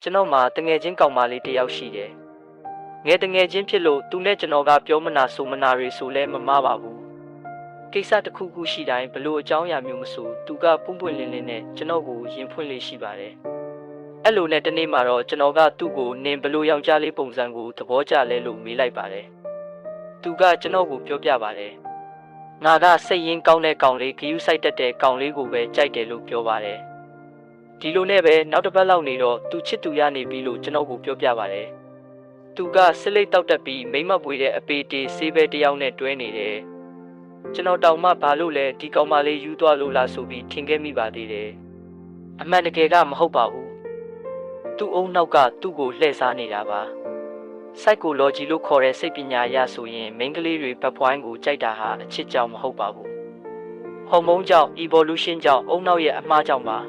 ကျွန်တော်မှာတငယ်ချင်းကောင်မလေးတယောက်ရှိတယ်ငယ်တငယ်ချင်းဖြစ်လို့သူနဲ့ကျွန်တော်ကပြောမနာဆိုမနာတွေဆိုလဲမမှားပါဘူးကိစ္စတစ်ခုခုရှိတိုင်းဘလို့အကြောင်းအရာမျိုးမဆိုသူကပွန့်ပွန့်လင်းလင်းနဲ့ကျွန်တော်ကိုရင်ဖွင့်လေးရှိပါတယ်အဲ့လိုနဲ့တနေ့မှာတော့ကျွန်တော်ကသူ့ကိုနင်ဘလို့ယောက်ျားလေးပုံစံကိုသဘောကျလဲလို့မေးလိုက်ပါတယ်သူကကျွန်တော်ကိုပြောပြပါတယ်ငါကစိတ်ရင်းကောင်းတဲ့ကောင်လေးဂယုစိုက်တတ်တဲ့ကောင်လေးကိုပဲကြိုက်တယ်လို့ပြောပါတယ်ဒီလိုနဲ့ပဲနောက်တစ်ပတ်လောက်နေတော့သူချစ်သူရနေပြီလို့ကျွန်တော်ကိုပြောပြပါတယ်သူကစစ်လိတ်တောက်တက်ပြီးမိမပွေတဲ့အပေတေဆေးပဲတယောက်နဲ့တွဲနေတယ်ကျွန်တော်တောင်မှဘာလို့လဲဒီကောင်မလေးယူသွားလို့လားဆိုပြီးထင်ခဲ့မိပါသေးတယ်အမှန်တကယ်ကမဟုတ်ပါဘူးသူ့အုံနောက်ကသူ့ကိုလှည့်စားနေတာပါpsychology လို့ခေါ်တဲ့စိတ်ပညာအရဆိုရင်မိန်းကလေးတွေဘက်ပွိုင်းကိုကြိုက်တာဟာအချစ်ကြောင့်မဟုတ်ပါဘူးဟော်မုန်းကြောင့် evolution ကြောင့်အုံနောက်ရဲ့အမှားကြောင့်ပါ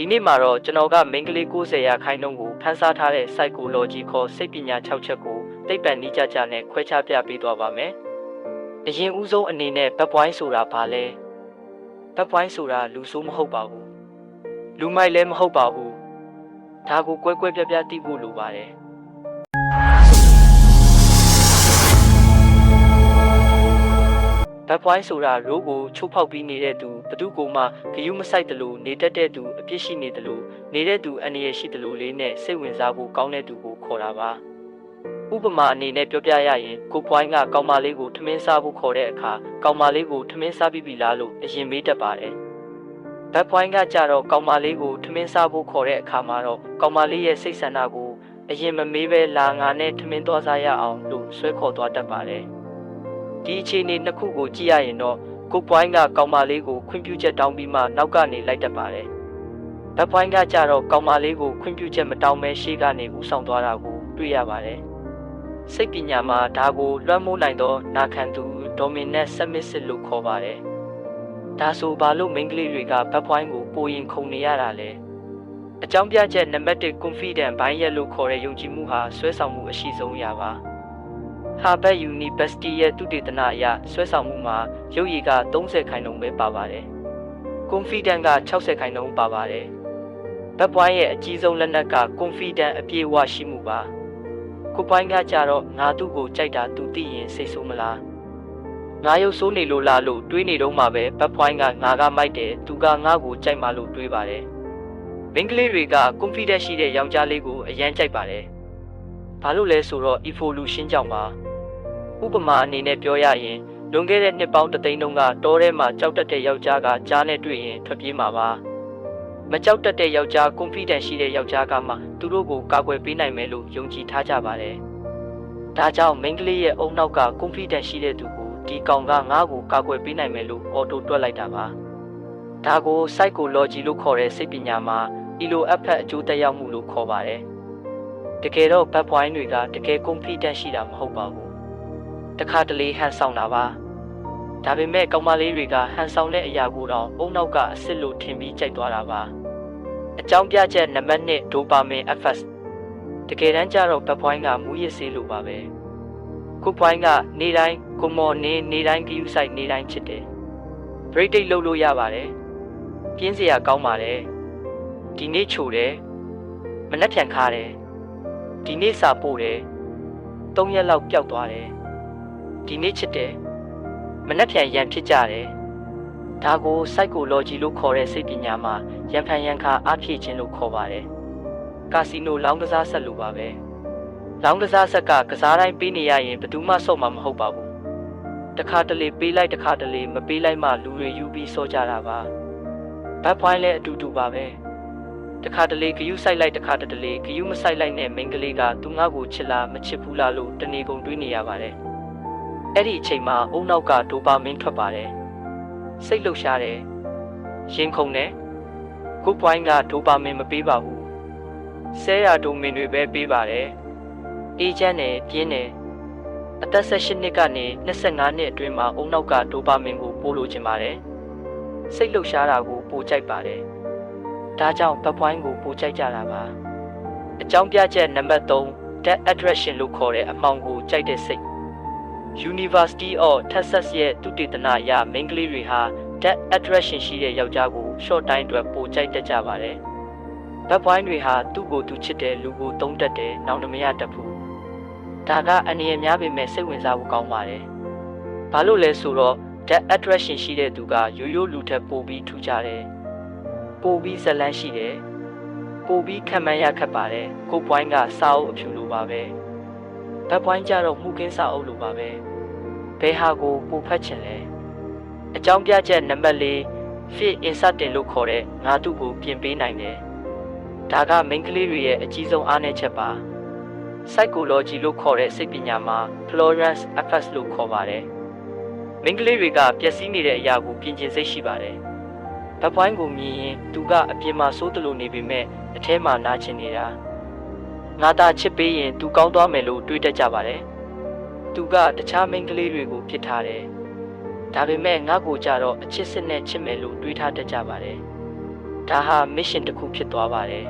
ဒီနေ့မှာတော့ကျွန်တော်ကမိန်းကလေး90%ခိုင်နှုန်းကိုဖန်ဆားထားတဲ့ psychology ခေါ်စိတ်ပညာ6ချက်ကိုသိပ္ပံနည်းကျကျနဲ့ခွဲခြားပြပေးသွားပါမယ်အရင်ဦးဆုံးအနေနဲ့ဘက်ပွိုင်းဆိုတာဘာလဲဘက်ပွိုင်းဆိုတာလူဆိုးမဟုတ်ပါဘူးလူမိုက်လည်းမဟုတ်ပါဘူးဒါကိုကွဲကွဲပြားပြားသိဖို့လိုပါတယ်ဘက်ပွိုင်းဆိုတာရိုးကိုချိုးဖောက်ပြီးနေတဲ့သူဘသူကိုမှဂယုမဆိုင်တယ်လို့နေတတ်တဲ့သူအပြစ်ရှိနေတယ်လို့နေတဲ့သူအနေရရှိတယ်လို့လေးနဲ့စိတ်ဝင်စားဖို့ကောင်းတဲ့သူကိုခေါ်တာပါဥပမာအနေနဲ့ပြောပြရရင်ကိုပွိုင်းကကောင်မလေးကိုထမင်းစားဖို့ခေါ်တဲ့အခါကောင်မလေးကိုထမင်းစားပြီးပြီလားလို့အရင်မေးတတ်ပါတယ်ဘက်ပွိုင်းကကြတော့ကောင်မလေးကိုထမင်းစားဖို့ခေါ်တဲ့အခါမှာတော့ကောင်မလေးရဲ့စိတ်ဆန္ဒကိုအရင်မမေးပဲလာငါနဲ့ထမင်းသွားစားရအောင်လို့ဆွဲခေါ်သွားတတ်ပါတယ်ဒီအခြေအနေနှစ်ခုကိုကြည့်ရရင်တော့ကိုပွိုင်းကကောင်မလေးကိုခွင့်ပြုချက်တောင်းပြီးမှနောက်ကနေလိုက်တတ်ပါတယ်ဘက်ပွိုင်းကကြတော့ကောင်မလေးကိုခွင့်ပြုချက်မတောင်းမဲရှေ့ကနေဥဆောင်သွားတာကိုတွေ့ရပါတယ်စိတ်ပညာမှာဒါကိုလွှမ်းမိုးနိုင်သောနာခံသူ dominant submissive လို့ခေါ်ပါတယ်ဒါဆိုဘာလို့မိန်းကလေးတွေကဘက်ပွိုင်းကိုပိုရင်ခုန်နေရတာလဲအကြောင်းပြချက်နံပါတ်1 confident ဘိုင်းရက်လို့ခေါ်တဲ့ယုံကြည်မှုဟာဆွဲဆောင်မှုအရှိဆုံးအရာပါHarvard University ရဲ့သုတေသနအရဆွဲဆောင်မှုမှာရုပ်ရည်က30%ပဲပါပါတယ်။ confident က60%ပါပါတယ်။ဘက်ပွိုင်းရဲ့အကြီးဆုံးလက်နက်က confident အပြည့်အဝရှိမှုပါ။ကိုပွိုင်းကကြတော့ငါသူ့ကိုကြိုက်တာသူသိရင်စိတ်ဆိုးမလား။ငါရုပ်ဆိုးနေလို့လားလို့တွေးနေတော့မှပဲဘက်ပွိုင်းကငါကမိုက်တယ်သူကငါ့ကိုကြိုက်မှလို့တွေးပါတယ်။မိန်းကလေးတွေက confident ရှိတဲ့ယောက်ျားလေးကိုအရန်ကြိုက်ပါတယ်။ဘာလို့လဲဆိုတော့ evolution ကြောင့်ပါ။ဥပမာအနေနဲ့ပြောရရင်လွန်ခဲ့တဲ့နှစ်ပေါင်း300တုန်းကတောထဲမှာကြောက်တတ်တဲ့ယောက်ျားကကြားနဲ့တွေ့ရင်ထွက်ပြေးမှာပါမကြောက်တတ်တဲ့ယောက်ျား confident ရှိတဲ့ယောက်ျားကမှသူတို့ကိုကာကွယ်ပေးနိုင်မယ်လို့ယုံကြည်ထားကြပါတယ်ဒါကြောင့်မိန်းကလေးရဲ့အုံနောက်က confident ရှိတဲ့သူကိုဒီကောင်ကငါ့ကိုကာကွယ်ပေးနိုင်မယ်လို့အော်တိုတွက်လိုက်တာပါဒါကို psychology လို့ခေါ်တဲ့စိတ်ပညာမှာ elo effect အကျိုးသက်ရောက်မှုလို့ခေါ်ပါတယ်တကယ်တော့ဘက်ပွိုင်းတွေကတကယ် confident ရှိတာမဟုတ်ပါဘူးတခါတလေဟန်ဆောင်တာပါဒါပေမဲ့ကောင်မလေးတွေကဟန်ဆောင်တဲ့အရာကိုတော့အုံနောက်ကအစ်စ်လို့ထင်ပြီးကြိုက်သွားတာပါအကြောင်းပြချက်နံပါတ်1 dopamine effect တကယ်တမ်းကျတော့ဘက်ပွိုင်းကမူရစ်ဆေးလိုပါပဲကိုပွိုင်းကနေတိုင်းကိုမော်နေတိုင်းဂယုစိုက်နေတိုင်းချစ်တယ် break date လုပ်လို့ရပါတယ်ပြင်းစရာကောင်းပါတယ်ဒီနေ့ချိုတယ်မနှက်ဖြန်ခါတယ်ဒီနေ့စာပို့တယ်3ရက်လောက်ပျောက်သွားတယ်ဒီနေ့ချစ်တယ်မနှက်ဖြန်ရန်ဖြစ်ကြတယ်ဒါကို psychology လို့ခေါ်တဲ့စိတ်ပညာမှာရန်ဖန်ရန်ခါအားဖြည့်ခြင်းလို့ခေါ်ပါတယ်ကာစီနိုလောင်းကစားဆက်လိုပါပဲလောင်းကစားဆက်ကကစားတိုင်းပေးနေရရင်ဘယ်သူမှစော့မှာမဟုတ်ပါဘူးတခါတလေပေးလိုက်တခါတလေမပေးလိုက်မှလူတွေယူပြီးစော့ကြတာပါဘက်ပွိုင်းလည်းအတူတူပါပဲတခါတလေဂယုစိုက်လိုက်တခါတလေဂယုမစိုက်လိုက်နဲ့မိန်းကလေးကသူငါ့ကိုချစ်လားမချစ်ဘူးလားလို့တနေကုန်တွေးနေရပါတယ်အဲ့ဒီအချိန်မှာအုံနောက်ကဒိုပါမင်းထွက်ပါတယ်စိတ်လှုပ်ရှားတယ်ရင်ခုန်တယ်ကိုပွိုင်းကဒိုပါမင်းမပေးပါဘူးဆဲရဒိုမင်တွေပဲပေးပါတယ်အေဂျင့်နဲ့ပြင်းတယ်အသက်18နှစ်ကနေ25နှစ်အတွင်းမှာအုံနောက်ကဒိုပါမင်ကိုပို့လို့ခြင်းပါတယ်စိတ်လှုပ်ရှားတာကိုပိုကြိုက်ပါတယ်ဒါကြောင့်ဘက်ပွိုင်းကိုပိုကြိုက်ကြတာပါအကြောင်းပြချက်နံပါတ်3 debt attraction လို့ခေါ်တဲ့အမှောင်ကိုကြိုက်တဲ့စိတ်University of Texas ရဲ့သုတေသနအရမိန်းကလေးတွေဟာ debt attraction ရှိတဲ့ယောက်ျားကို short time အတွက်ပိုကြိုက်တတ်ကြပါတယ်။ ဘက်ပွိုင်းတွေဟာသူ့ကိုသူချစ်တဲ့လူကိုတုံးတက်တယ်နောင်တမရတတ်ဘူးဒါကအန္တရာယ်များပေမဲ့စိတ်ဝင်စားဖို့ကောင်းပါတယ်ဘာလို့လဲဆိုတော့ that attraction ရှိတဲ့သူကရိုးရိုးလူထက်ပိုပြီးထူးခြားတယ်ပိုပြီးဇလန်းရှိတယ်ပိုပြီးခံမှန်းရခက်ပါတယ်ကိုပွိုင်းကစာအုပ်အဖြူလိုပါပဲဘက်ပွိုင်းကြတော့မှုကင်းစာအုပ်လိုပါပဲဘယ်ဟာကိုပိုဖတ်ချင်လဲအကြောင်းပြချက်နံပါတ်၄ fit inserting လို့ခေါ်တဲ့ငါသူ့ကိုပြင်ပေးနိုင်တယ်ဒါကမိန်းကလေးတွေရဲ့အကြီးဆုံးအားနည်းချက်ပါ psychology လို့ခေါ်တဲ့စိတ်ပညာမှာ Florence Effect လို့ခေါ်ပါတယ်မိန်းကလေးတွေကပျက်စီးနေတဲ့အရာကိုပြင်ကျင်စိတ်ရှိပါတယ်ဘက်ပွိုင်းကိုမြင်ရင်သူကအပြင်မှာစိုးတလို့နေပေမဲ့အထဲမှာနာကျင်နေတာငါသာချစ်ပေးရင်သူကောင်းသွားမယ်လို့တွေးတတ်ကြပါတယ်သူကတခြားမိန်းကလေးတွေကိုပြစ်ထားတယ်ဒါပေမဲ့ငါ့ကိုကြတော့အချစ်စစ်နဲ့ချစ်မယ်လို့တွေးထားတတ်ကြပါတယ်ဒါဟာ mission တစ်ခုဖြစ်သွားပါတယ်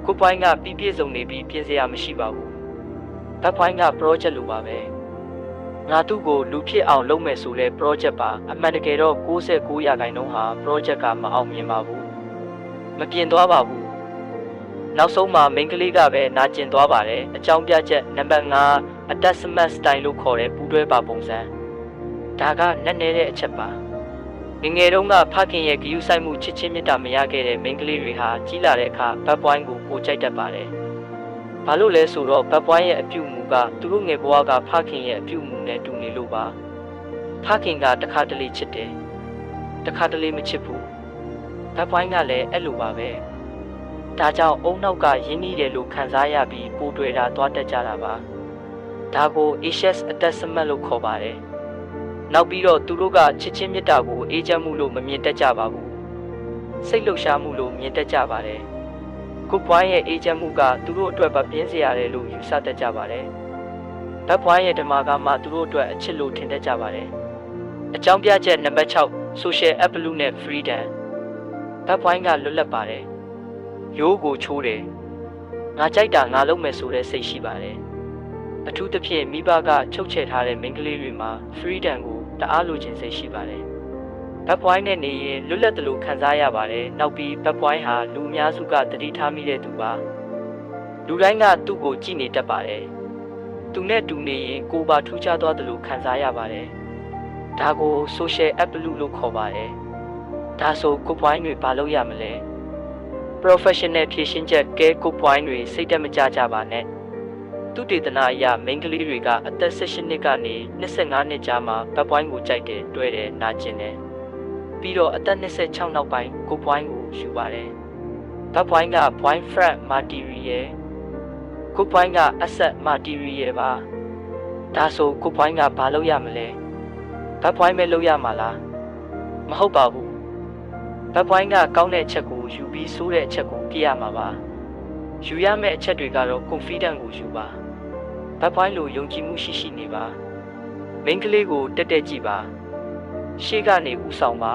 ကိုပွိုင်းကပြည့်စုံနေပြီးပြင်စရာမရှိပါဘူးဘက်ပွိုင်းက project လိုပါပဲငါသူ့ကိုလူဖြစ်အောင်လုပ်မယ်ဆိုလဲ project ပါအမှန်တကယ်တော့69%ဟာ project ကမအောင်မြင်ပါဘူးမပြင်သွားပါဘူးနောက်ဆုံးမှာမိန်းကလေးကပဲနာကျင်သွားပါတယ်အကြောင်းပြချက်နံပါတ်5 attachment style လို့ခေါ်တဲ့ပူးတွဲပါပုံစံဒါကနက်နဲတဲ့အချက်ပါငယ်တုန်းကဖခင်ရဲ့ဂရုစိုက်မှုချစ်ချင်းမြတ်တာမရခဲ့တဲ့မိန်းကလေးတွေဟာကြီးလာတဲ့အခါဘက်ပွိုင်းကိုပိုကြိုက်တတ်ပါတယ်ဘာလို့လဲဆိုတော့ဘက်ပွိုင်းရဲ့အပြုအမူကသူတို့ငယ်ဘဝကဖခင်ရဲ့အပြုအမူနဲ့တူနေလို့ပါဖခင်ကတခါတလေချစ်တယ်တခါတလေမချစ်ဘူးဘက်ပွိုင်းကလည်းအဲ့လိုပါပဲဒါကြောင့်အုံနောက်ကရင်းနှီးတယ်လို့ခံစားရပြီးပိုတွေ့တာသွားတတ်ကြတာပါဒါကို anxious attachment လို့ခေါ်ပါတယ်နောက်ပြီးတော့သူတို့ကချစ်ချင်းမြတ်တာကိုအေးချမ်းမှုလို့မမြင်တတ်ကြပါဘူးစိတ်လှုပ်ရှားမှုလို့မြင်တတ်ကြပါတယ်ကိုပွိုင်းရဲ့အေးချမ်းမှုကသူတို့အတွက်ပဲပြင်းစရာတယ်လို့ယူဆတတ်ကြပါတယ်ဘက်ပွိုင်းရဲ့ဓမ္မကမှသူတို့အတွက်အချစ်လို့ထင်တတ်ကြပါတယ်အကြောင်းပြချက်နံပါတ်6 social absolute နဲ့ freedom ဘက်ပွိုင်းကလွတ်လပ်ပါတယ်ရိုးကိုချိုးတယ်ငါကြိုက်တာငါလုပ်မယ်ဆိုတဲ့စိတ်ရှိပါတယ်အထူးသဖြင့်မိဘကချုပ်ချယ်ထားတဲ့မိန်းကလေးတွေမှာ freedom ကိုတအားလိုချင်စိတ်ရှိပါတယ်ဘက်ပွိုင်းနဲ့နေရင်လွတ်လပ်တယ်လို့ခံစားရပါတယ်နောက်ပြီးဘက်ပွိုင်းဟာလူအများစုကတတိထားမိတဲ့သူပါလူတိုင်းကသူ့ကိုကြည့်နေတတ်ပါတယ်သူနဲ့တူနေရင်ကိုယ်ပါထူးခြားသွားတယ်လို့ခံစားရပါတယ်ဒါကို social absolute လို့ခေါ်ပါတယ်ဒါဆိုကိုပွိုင်းတွေဘာလုပ်ရမလဲ professional ဖြည့်ရှင်းချက်ကဲကိုပွိုင်းတွေစိတ်တက်မကြကြပါနဲ့သူတေသနာအရမိန်းကလေးတွေကအသက်18နှစ်ကနေ25နှစ်ကြားမှာဘက်ပွိုင်းကိုကြိုက်တယ်တွဲတယ်နာကျင်တယ်ပြီးတော့အသက်26နောက်ပိုင်းကိုပွိုင်းကိုယူပါတယ်ဘက်ပွိုင်းက boyfriend material ကိုပွိုင်းက asset material ပါဒါဆိုကိုပွိုင်းကဘာလုပ်ရမလဲဘက်ပွိုင်းပဲလုပ်ရမှာလားမဟုတ်ပါဘူးဘက်ပွိုင်းကကောင်းတဲ့အချက်ကိုယူပြီးဆိုးတဲ့အချက်ကိုပြရမှာပါယူရမယ့်အချက်တွေကတော့ confidence ကိုယူပါဘက်ပွိုင်းလိုယုံကြည်မှုရှိနေပါမိန်းကလေးကိုတက်တက်ကြည့်ပါရှေ့ကနေဥဆောင်ပါ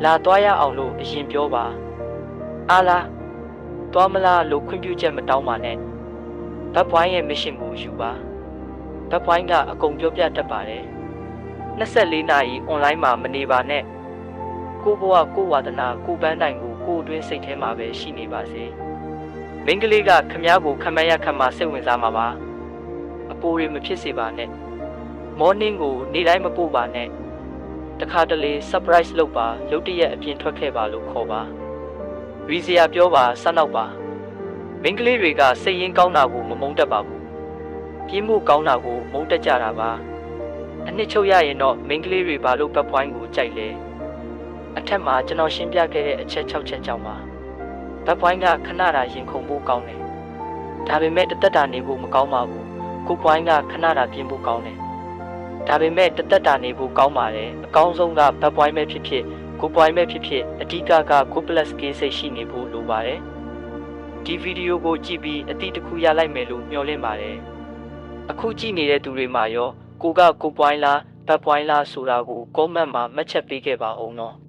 လာသွားရအောင်လို့အရင်ပြောပါအားလားသွားမလားလို့ခွင့်ပြုချက်မတောင်းပါနဲ့ဘက်ပွိုင်းရဲ့ mission ကိုယူပါဘက်ပွိုင်းကအကုန်ပြောပြတတ်ပါတယ်24နာရီ online မှာမနေပါနဲ့ကိုဘဝကိုဝါဒနာကိုပန်းတိုင်ကိုကိုအတွင်းစိတ်ထဲမှာပဲရှိနေပါစေမိန်းကလေးကခမ ्या ကိုခမန်းရခတ်မှစိတ်ဝင်စားမှာပါအပိုးတွေမဖြစ်စေပါနဲ့ morning ကိုနေ့တိုင်းမပို့ပါနဲ့တခါတလေ surprise လုပ်ပါရုတ်တရက်အပြင်ထွက်ခဲ့ပါလို့ခေါ်ပါရီစရာပြောပါဆက်နောက်ပါမိန်းကလေးတွေကစိတ်ရင်းကောင်းတာကိုမမုန်းတတ်ပါဘူးပြင်းမှုကောင်းတာကိုမုန်းတတ်ကြတာပါအနှစ်ချုပ်ရရင်တော့မိန်းကလေးတွေဘာလို့ဘက်ပွိုင်းကိုကြိုက်လဲအထက်မှာကျွန်တော်ရှင်းပြခဲ့တဲ့အချက်6ချက်ကြောင့်ပါဘက်ပွိုင်းကခဏတာရင်ခုန်ဖို့ကောင်းတယ်ဒါပေမဲ့တသက်တာနေဖို့မကောင်းပါဘူးကိုပွိုင်းကခဏတာပြင်းဖို့ကောင်းတယ်ဒါပေမဲ့တသက်တာနေဖို့ကောင်းပါတယ်အကောင်းဆုံးကဘက်ပွိုင်းပဲဖြစ်ဖြစ်ကိုပွိုင်းပဲဖြစ်ဖြစ်အဓိကကကို plus k စိတ်ရှိနေဖို့လိုပါတယ်ဒီဗီဒီယိုကိုကြည့်ပြီးအတိတစ်ခုရလိုက်မယ်လို့မျှော်လင့်ပါတယ်အခုကြည့်နေတဲ့သူတွေမှာရောကိုပွိုင်းလားဘက်ပွိုင်းလားဆိုတာကို comment မှာမှတ်ချက်ပေးခဲ့ပါဦးနော်